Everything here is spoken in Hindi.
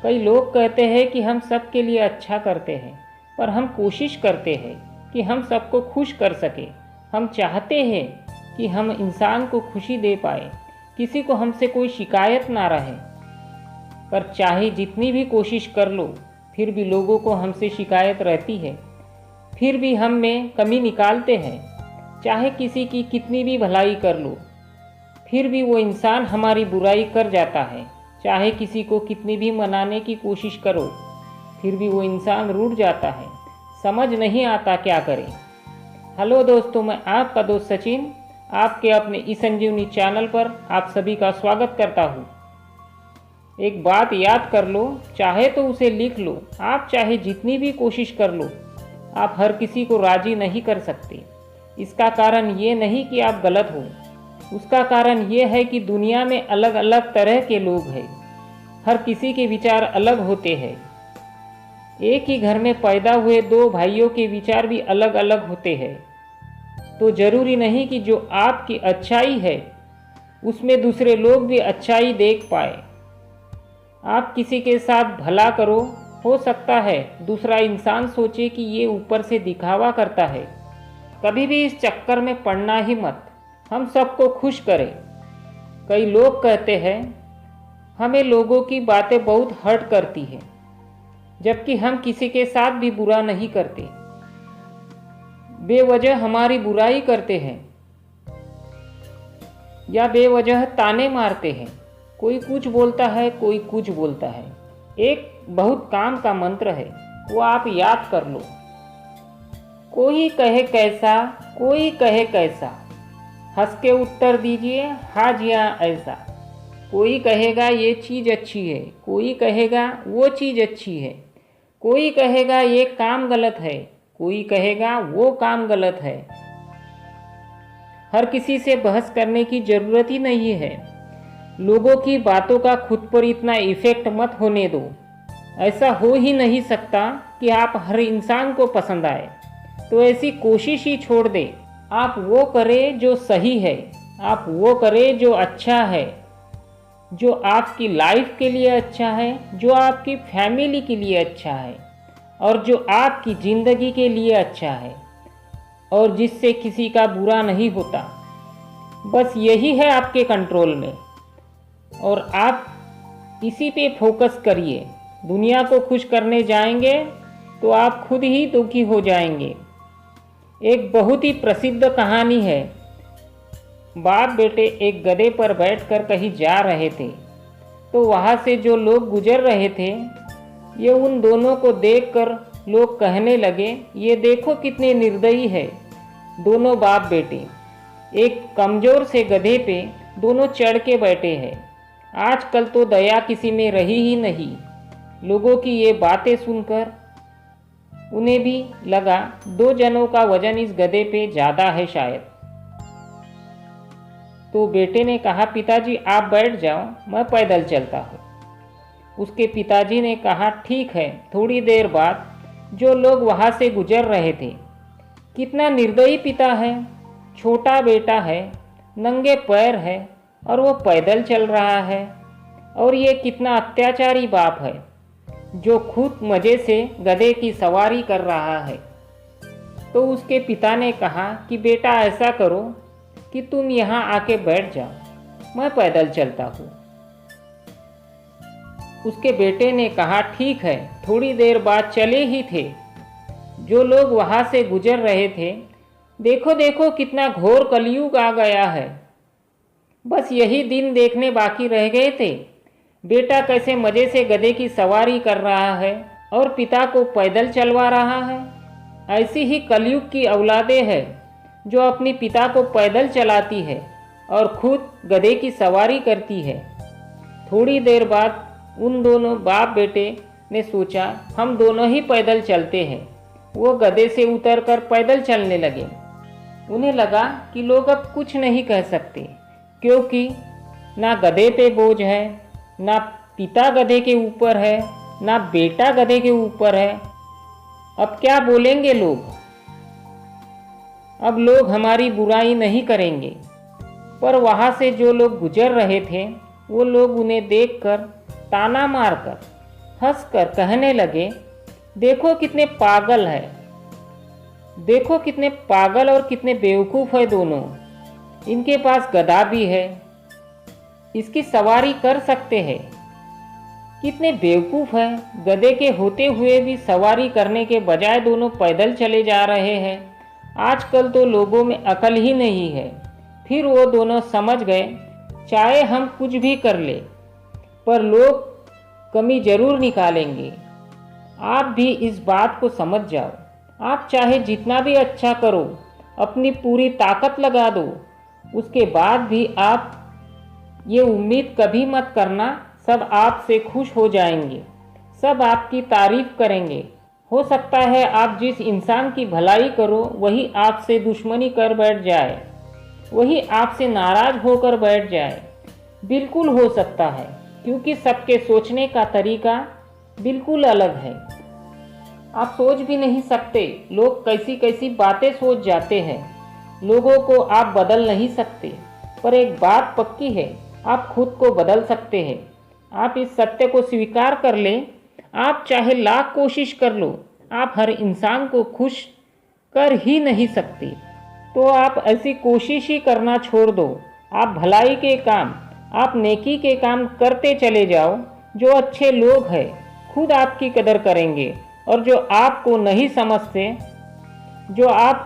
कई लोग कहते हैं कि हम सबके लिए अच्छा करते हैं, पर हम कोशिश करते हैं कि हम सबको खुश कर सकें। हम चाहते हैं कि हम इंसान को खुशी दे पाए, किसी को हमसे कोई शिकायत ना रहे। पर चाहे जितनी भी कोशिश कर लो, फिर भी लोगों को हमसे शिकायत रहती है। फिर भी हम में कमी निकालते हैं। चाहे किसी की कितनी भी भलाई कर लो, फिर भी वो इंसान हमारी बुराई कर जाता है। चाहे किसी को कितनी भी मनाने की कोशिश करो, फिर भी वो इंसान रूठ जाता है। समझ नहीं आता क्या करें। हेलो दोस्तों, मैं आपका दोस्त सचिन आपके अपने ई संजीवनी चैनल पर आप सभी का स्वागत करता हूँ। एक बात याद कर लो, चाहे तो उसे लिख लो। आप चाहे जितनी भी कोशिश कर लो, आप हर किसी को राजी नहीं कर सकते। इसका कारण ये नहीं कि आप गलत हो, उसका कारण ये है कि दुनिया में अलग अलग तरह के लोग हैं। हर किसी के विचार अलग होते हैं। एक ही घर में पैदा हुए दो भाइयों के विचार भी अलग अलग होते हैं। तो जरूरी नहीं कि जो आपकी अच्छाई है उसमें दूसरे लोग भी अच्छाई देख पाए। आप किसी के साथ भला करो, हो सकता है दूसरा इंसान सोचे कि ये ऊपर से दिखावा करता है। कभी भी इस चक्कर में पड़ना ही मत। हम सबको खुश करें। कई लोग कहते हैं हमें लोगों की बातें बहुत हर्ट करती हैं, जबकि हम किसी के साथ भी बुरा नहीं करते। बेवजह हमारी बुराई करते हैं या बेवजह ताने मारते हैं। कोई कुछ बोलता है, कोई कुछ बोलता है। एक बहुत काम का मंत्र है, वो आप याद कर लो। कोई कहे कैसा, कोई कहे कैसा, हंस के उत्तर दीजिए हाँ जी हाँ ऐसा। कोई कहेगा ये चीज़ अच्छी है, कोई कहेगा वो चीज़ अच्छी है। कोई कहेगा ये काम गलत है, कोई कहेगा वो काम गलत है। हर किसी से बहस करने की ज़रूरत ही नहीं है। लोगों की बातों का खुद पर इतना इफ़ेक्ट मत होने दो। ऐसा हो ही नहीं सकता कि आप हर इंसान को पसंद आए, तो ऐसी कोशिश ही छोड़ दे। आप वो करें जो सही है, आप वो करें जो अच्छा है, जो आपकी लाइफ के लिए अच्छा है, जो आपकी फैमिली के लिए अच्छा है, और जो आपकी ज़िंदगी के लिए अच्छा है, और जिससे किसी का बुरा नहीं होता। बस यही है आपके कंट्रोल में, और आप इसी पे फोकस करिए। दुनिया को खुश करने जाएंगे तो आप खुद ही दुखी हो जाएंगे। एक बहुत ही प्रसिद्ध कहानी है। बाप बेटे एक गधे पर बैठकर कहीं जा रहे थे, तो वहाँ से जो लोग गुजर रहे थे, ये उन दोनों को देखकर लोग कहने लगे, ये देखो कितने निर्दयी है दोनों बाप बेटे। एक कमज़ोर से गधे पे दोनों चढ़ के बैठे हैं। आजकल तो दया किसी में रही ही नहीं। लोगों की ये बातें सुनकर उन्हें भी लगा दो जनों का वजन इस गधे पे ज़्यादा है शायद। तो बेटे ने कहा, पिताजी आप बैठ जाओ, मैं पैदल चलता हूँ। उसके पिताजी ने कहा, ठीक है। थोड़ी देर बाद जो लोग वहाँ से गुजर रहे थे, कितना निर्दयी पिता है, छोटा बेटा है, नंगे पैर है और वो पैदल चल रहा है। और ये कितना अत्याचारी बाप है जो खुद मज़े से गधे की सवारी कर रहा है। तो उसके पिता ने कहा कि बेटा ऐसा करो कि तुम यहाँ आके बैठ जाओ, मैं पैदल चलता हूँ। उसके बेटे ने कहा, ठीक है। थोड़ी देर बाद चले ही थे। जो लोग वहाँ से गुजर रहे थे, देखो देखो कितना घोर कलयुग आ गया है। बस यही दिन देखने बाकी रह गए थे। बेटा कैसे मज़े से गधे की सवारी कर रहा है और पिता को पैदल चलवा रहा है। ऐसी ही कलयुग की औलादें हैं जो अपनी पिता को पैदल चलाती है और खुद गधे की सवारी करती है। थोड़ी देर बाद उन दोनों बाप बेटे ने सोचा, हम दोनों ही पैदल चलते हैं। वो गधे से उतरकर पैदल चलने लगे। उन्हें लगा कि लोग अब कुछ नहीं कह सकते, क्योंकि ना गधे पे बोझ है, ना पिता गधे के ऊपर है, ना बेटा गधे के ऊपर है। अब क्या बोलेंगे लोग? अब लोग हमारी बुराई नहीं करेंगे। पर वहाँ से जो लोग गुजर रहे थे, वो लोग उन्हें देखकर ताना मारकर हंसकर कहने लगे, देखो कितने पागल है, देखो कितने पागल और कितने बेवकूफ़ है दोनों। इनके पास गधा भी है, इसकी सवारी कर सकते हैं। कितने बेवकूफ़ हैं, गधे के होते हुए भी सवारी करने के बजाय दोनों पैदल चले जा रहे हैं। आजकल तो लोगों में अकल ही नहीं है। फिर वो दोनों समझ गए, चाहे हम कुछ भी कर ले पर लोग कमी ज़रूर निकालेंगे। आप भी इस बात को समझ जाओ। आप चाहे जितना भी अच्छा करो, अपनी पूरी ताकत लगा दो, उसके बाद भी आप ये उम्मीद कभी मत करना सब आपसे खुश हो जाएंगे, सब आपकी तारीफ करेंगे। हो सकता है आप जिस इंसान की भलाई करो वही आपसे दुश्मनी कर बैठ जाए, वही आपसे नाराज होकर बैठ जाए। बिल्कुल हो सकता है, क्योंकि सबके सोचने का तरीका बिल्कुल अलग है। आप सोच भी नहीं सकते लोग कैसी कैसी बातें सोच जाते हैं। लोगों को आप बदल नहीं सकते, पर एक बात पक्की है, आप खुद को बदल सकते हैं। आप इस सत्य को स्वीकार कर लें, आप चाहे लाख कोशिश कर लो, आप हर इंसान को खुश कर ही नहीं सकते। तो आप ऐसी कोशिश ही करना छोड़ दो। आप भलाई के काम, आप नेकी के काम करते चले जाओ। जो अच्छे लोग हैं खुद आपकी कदर करेंगे, और जो आपको नहीं समझते, जो आपको